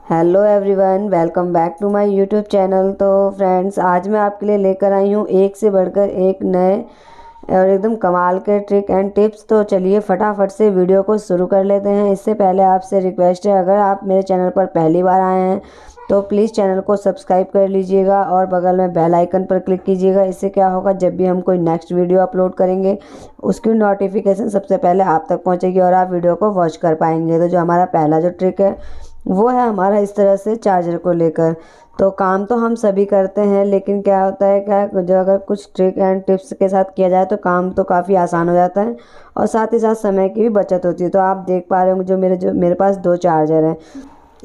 Hello everyone, welcome back to my YouTube channel. तो friends, आज मैं आपके लिए लेकर आई हूँ एक से बढ़कर एक नए और एकदम कमाल के ट्रिक एंड टिप्स। तो चलिए फटाफट से वीडियो को शुरू कर लेते हैं। इससे पहले आपसे रिक्वेस्ट है, अगर आप मेरे चैनल पर पहली बार आए हैं तो प्लीज़ चैनल को सब्सक्राइब कर लीजिएगा और बगल में बेल आइकन पर क्लिक कीजिएगा। इससे क्या होगा, जब भी हम कोई नेक्स्ट वीडियो अपलोड करेंगे उसकी नोटिफिकेशन सबसे पहले आप तक पहुंचेगी और आप वीडियो को वॉच कर पाएंगे। तो जो हमारा पहला जो ट्रिक है वो है हमारा इस तरह से चार्जर को लेकर। तो काम तो हम सभी करते हैं, लेकिन क्या होता है, क्या जो अगर कुछ ट्रिक एंड टिप्स के साथ किया जाए तो काम तो काफ़ी आसान हो जाता है और साथ ही साथ समय की भी बचत होती है। तो आप देख पा रहे होंगे जो मेरे पास दो चार्जर हैं।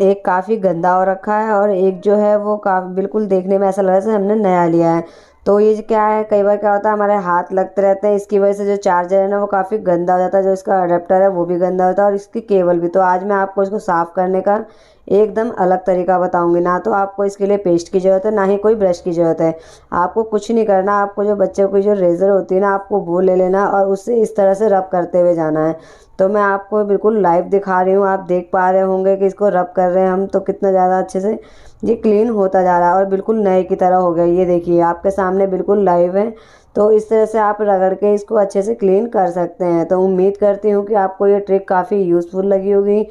एक काफ़ी गंदा हो रखा है और एक जो है वो काफ़ी बिल्कुल देखने में ऐसा लग रहा है जैसे हमने नया लिया है। तो ये क्या है, कई बार क्या होता है हमारे हाथ लगते रहते हैं, इसकी वजह से जो चार्जर है ना वो काफ़ी गंदा हो जाता है, जो इसका अडेप्टर है वो भी गंदा होता है और इसकी केबल भी। तो आज मैं आपको इसको साफ़ करने का एकदम अलग तरीका बताऊंगी। ना तो आपको इसके लिए पेस्ट की ज़रूरत है, ना ही कोई ब्रश की ज़रूरत है। आपको कुछ नहीं करना, आपको जो बच्चों की जो रेज़र होती है ना, आपको वो ले लेना और उससे इस तरह से रब करते हुए जाना है। तो मैं आपको बिल्कुल लाइव दिखा रही हूँ, आप देख पा रहे होंगे कि इसको रब कर रहे हैं हम तो कितना ज़्यादा अच्छे से ये क्लीन होता जा रहा है और बिल्कुल नए की तरह हो गया। ये देखिए आपके सामने बिल्कुल लाइव है। तो इस तरह से आप रगड़ के इसको अच्छे से क्लीन कर सकते हैं। तो उम्मीद करती हूँ कि आपको ये ट्रिक काफ़ी यूज़फुल लगी होगी।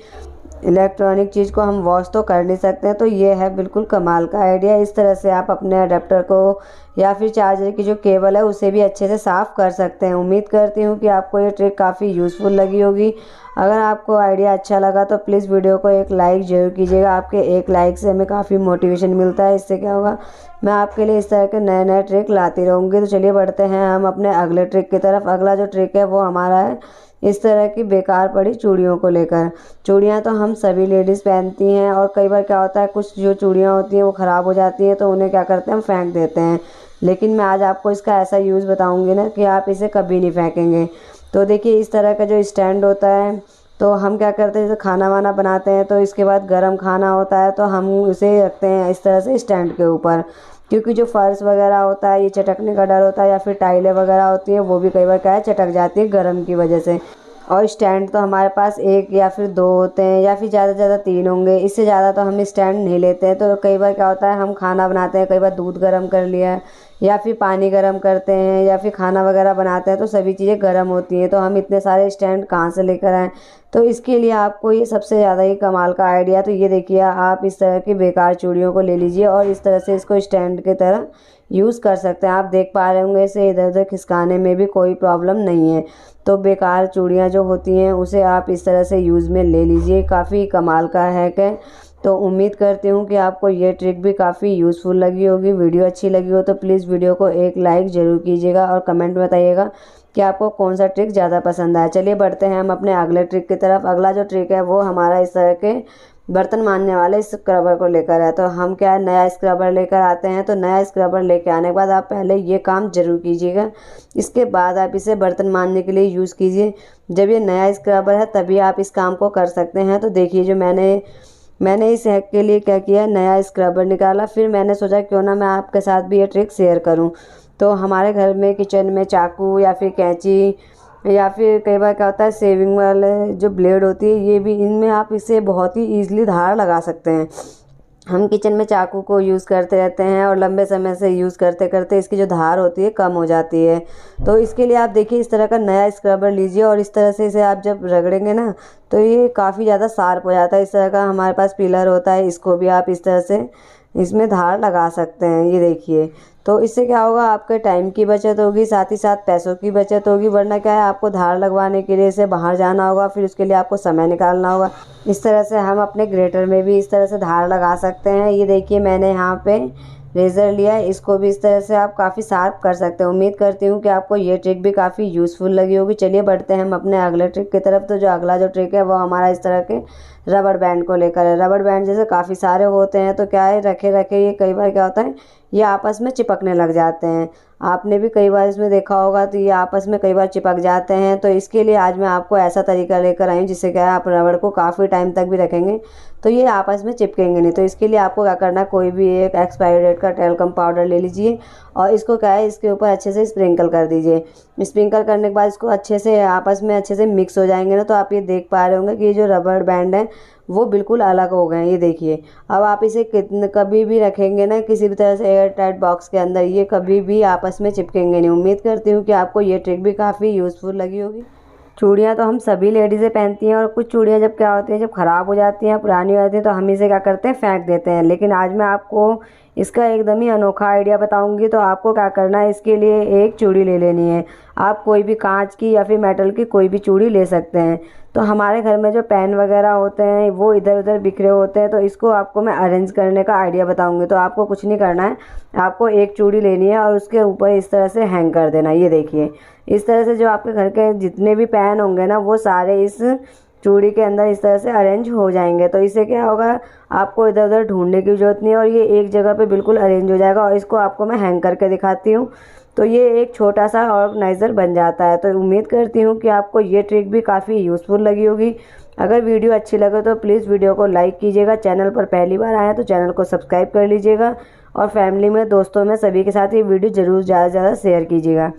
इलेक्ट्रॉनिक चीज़ को हम वॉश तो कर नहीं सकते हैं, तो ये है बिल्कुल कमाल का आइडिया। इस तरह से आप अपने अडेप्टर को या फिर चार्जर की जो केबल है उसे भी अच्छे से साफ़ कर सकते हैं। उम्मीद करती हूँ कि आपको ये ट्रिक काफ़ी यूज़फुल लगी होगी। अगर आपको आइडिया अच्छा लगा तो प्लीज़ वीडियो को एक लाइक ज़रूर कीजिएगा। आपके एक लाइक से हमें काफ़ी मोटिवेशन मिलता है। इससे क्या होगा, मैं आपके लिए इस तरह के नए नए ट्रिक लाती रहूँगी। तो चलिए बढ़ते हैं हम अपने अगले ट्रिक की तरफ। अगला जो ट्रिक है वो हमारा है इस तरह की बेकार पड़ी चूड़ियों को लेकर। चूड़ियाँ तो हम सभी लेडीज़ पहनती हैं और कई बार क्या होता है, कुछ जो चूड़ियाँ होती हैं वो ख़राब हो जाती हैं तो उन्हें क्या करते हैं, हम फेंक देते हैं। लेकिन मैं आज आपको इसका ऐसा यूज़ बताऊंगी ना कि आप इसे कभी नहीं फेंकेंगे। तो देखिए इस तरह का जो स्टैंड होता है, तो हम क्या करते हैं, जैसे खाना वाना बनाते हैं तो इसके बाद गर्म खाना होता है तो हम उसे रखते हैं इस तरह से स्टैंड के ऊपर। क्योंकि जो फर्श वगैरह होता है ये चटकने का डर होता है, या फिर टाइलें वगैरह होती हैं वो भी कई बार क्या है चटक जाती है गर्म की वजह से। और स्टैंड तो हमारे पास एक या फिर दो होते हैं या फिर ज़्यादा से ज़्यादा तीन होंगे, इससे ज़्यादा तो हम स्टैंड नहीं लेते हैं। तो कई बार क्या होता है, हम खाना बनाते हैं, कई बार दूध गर्म कर लिया या फिर पानी गर्म करते हैं या फिर खाना वगैरह बनाते हैं तो सभी चीज़ें गर्म होती हैं। तो हम इतने सारे स्टैंड कहाँ से लेकर आएँ। तो इसके लिए आपको ये सबसे ज़्यादा ही कमाल का आइडिया, तो ये देखिए आप इस तरह की बेकार चूड़ियों को ले लीजिए और इस तरह से इसको स्टैंड की तरह यूज़ कर सकते हैं। आप देख पा रहे होंगे इसे इधर उधर खिसकाने में भी कोई प्रॉब्लम नहीं है। तो बेकार चूड़ियाँ जो होती हैं उसे आप इस तरह से यूज़ में ले लीजिए, काफ़ी कमाल का हैक है। तो उम्मीद करती हूँ कि आपको ये ट्रिक भी काफ़ी यूज़फुल लगी होगी। वीडियो अच्छी लगी हो तो प्लीज़ वीडियो को एक लाइक ज़रूर कीजिएगा और कमेंट में बताइएगा कि आपको कौन सा ट्रिक ज़्यादा पसंद आया। चलिए बढ़ते हैं हम अपने अगले ट्रिक की तरफ। अगला जो ट्रिक है वो हमारा इस तरह के बर्तन मांजने वाले स्क्रबर को लेकर है। तो हम क्या है, नया स्क्रबर लेकर आते हैं। तो नया स्क्रबर लेकर आने के बाद आप पहले ये काम ज़रूर कीजिएगा, इसके बाद आप इसे बर्तन मांजने के लिए यूज़ कीजिए। जब ये नया स्क्रबर है तभी आप इस काम को कर सकते हैं। तो देखिए जो मैंने इस हैक के लिए क्या किया, नया स्क्रबर निकाला, फिर मैंने सोचा क्यों ना मैं आपके साथ भी ये ट्रिक शेयर करूं। तो हमारे घर में किचन में चाकू या फिर कैंची या फिर कई बार क्या होता है सेविंग वाले जो ब्लेड होती है, ये भी इनमें आप इसे बहुत ही ईजिली धार लगा सकते हैं। हम किचन में चाकू को यूज़ करते रहते हैं और लंबे समय से यूज़ करते करते इसकी जो धार होती है कम हो जाती है। तो इसके लिए आप देखिए इस तरह का नया स्क्रबर लीजिए और इस तरह से इसे आप जब रगड़ेंगे ना तो ये काफ़ी ज़्यादा शार्प हो जाता है। इस तरह का हमारे पास पिलर होता है, इसको भी आप इस तरह से इसमें धार लगा सकते हैं। ये देखिए, तो इससे क्या होगा, आपके टाइम की बचत होगी, साथ ही साथ पैसों की बचत होगी। वरना क्या है, आपको धार लगवाने के लिए इसे बाहर जाना होगा, फिर उसके लिए आपको समय निकालना होगा। इस तरह से हम अपने ग्रेटर में भी इस तरह से धार लगा सकते हैं। ये देखिए मैंने यहाँ पे रेज़र लिया है, इसको भी इस तरह से आप काफ़ी शार्प कर सकते हैं। उम्मीद करती हूँ कि आपको ये ट्रिक भी काफ़ी यूज़फुल लगी होगी। चलिए बढ़ते हैं हम अपने अगले ट्रिक की तरफ। तो जो अगला जो ट्रिक है वो हमारा इस तरह के रबड़ बैंड को लेकर है। रबड़ बैंड जैसे काफ़ी सारे होते हैं तो क्या है, रखे रखे ये कई बार क्या होता है, ये आपस में चिपकने लग जाते हैं। आपने भी कई बार इसमें देखा होगा, तो ये आपस में कई बार चिपक जाते हैं। तो इसके लिए आज मैं आपको ऐसा तरीका लेकर आई हूँ जिससे क्या है, आप रबड़ को काफ़ी टाइम तक भी रखेंगे तो ये आपस में चिपकेंगे नहीं। तो इसके लिए आपको क्या करना है, कोई भी एक एक्सपायरी डेट का टेल्कम पाउडर ले लीजिए और इसको क्या है, इसके ऊपर अच्छे से स्प्रिंकल कर दीजिए। स्प्रिंकल करने के बाद इसको अच्छे से आपस में अच्छे से मिक्स हो जाएंगे ना, तो आप ये देख पा रहे होंगे कि ये जो रबड़ बैंड है वो बिल्कुल अलग हो गए हैं। ये देखिए, अब आप इसे कभी भी रखेंगे ना किसी भी तरह से एयर टाइट बॉक्स के अंदर, ये कभी भी आपस में चिपकेंगे नहीं। उम्मीद करती हूँ कि आपको ये ट्रिक भी काफ़ी यूज़फुल लगी होगी। चूड़ियाँ तो हम सभी लेडीज़ें पहनती हैं, और कुछ चूड़ियाँ जब क्या होती हैं, जब ख़राब हो जाती हैं, पुरानी हो जाती हैं, तो हम इसे क्या करते हैं, फेंक देते हैं। लेकिन आज मैं आपको इसका एकदम ही अनोखा आइडिया बताऊंगी। तो आपको क्या करना है, इसके लिए एक चूड़ी ले लेनी है। आप कोई भी कांच की या फिर मेटल की कोई भी चूड़ी ले सकते हैं। तो हमारे घर में जो पेन वगैरह होते हैं वो इधर उधर बिखरे होते हैं, तो इसको आपको मैं अरेंज करने का आइडिया बताऊंगी। तो आपको कुछ नहीं करना है, आपको एक चूड़ी लेनी है और उसके ऊपर इस तरह से हैंग कर देना। ये देखिए, इस तरह से जो आपके घर के जितने भी पेन होंगे ना, वो सारे इस चूड़ी के अंदर इस तरह से अरेंज हो जाएंगे। तो इससे क्या होगा, आपको इधर उधर ढूंढने की ज़रूरत नहीं है, और ये एक जगह पे बिल्कुल अरेंज हो जाएगा। और इसको आपको मैं हैंग करके दिखाती हूँ। तो ये एक छोटा सा ऑर्गेनाइज़र बन जाता है। तो उम्मीद करती हूँ कि आपको ये ट्रिक भी काफ़ी यूज़फुल लगी होगी। अगर वीडियो अच्छी लगे तो प्लीज़ वीडियो को लाइक कीजिएगा। चैनल पर पहली बार आए हैं तो चैनल को सब्सक्राइब कर लीजिएगा, और फैमिली में, दोस्तों में, सभी के साथ ये वीडियो ज़रूर ज़्यादा से ज़्यादा शेयर कीजिएगा।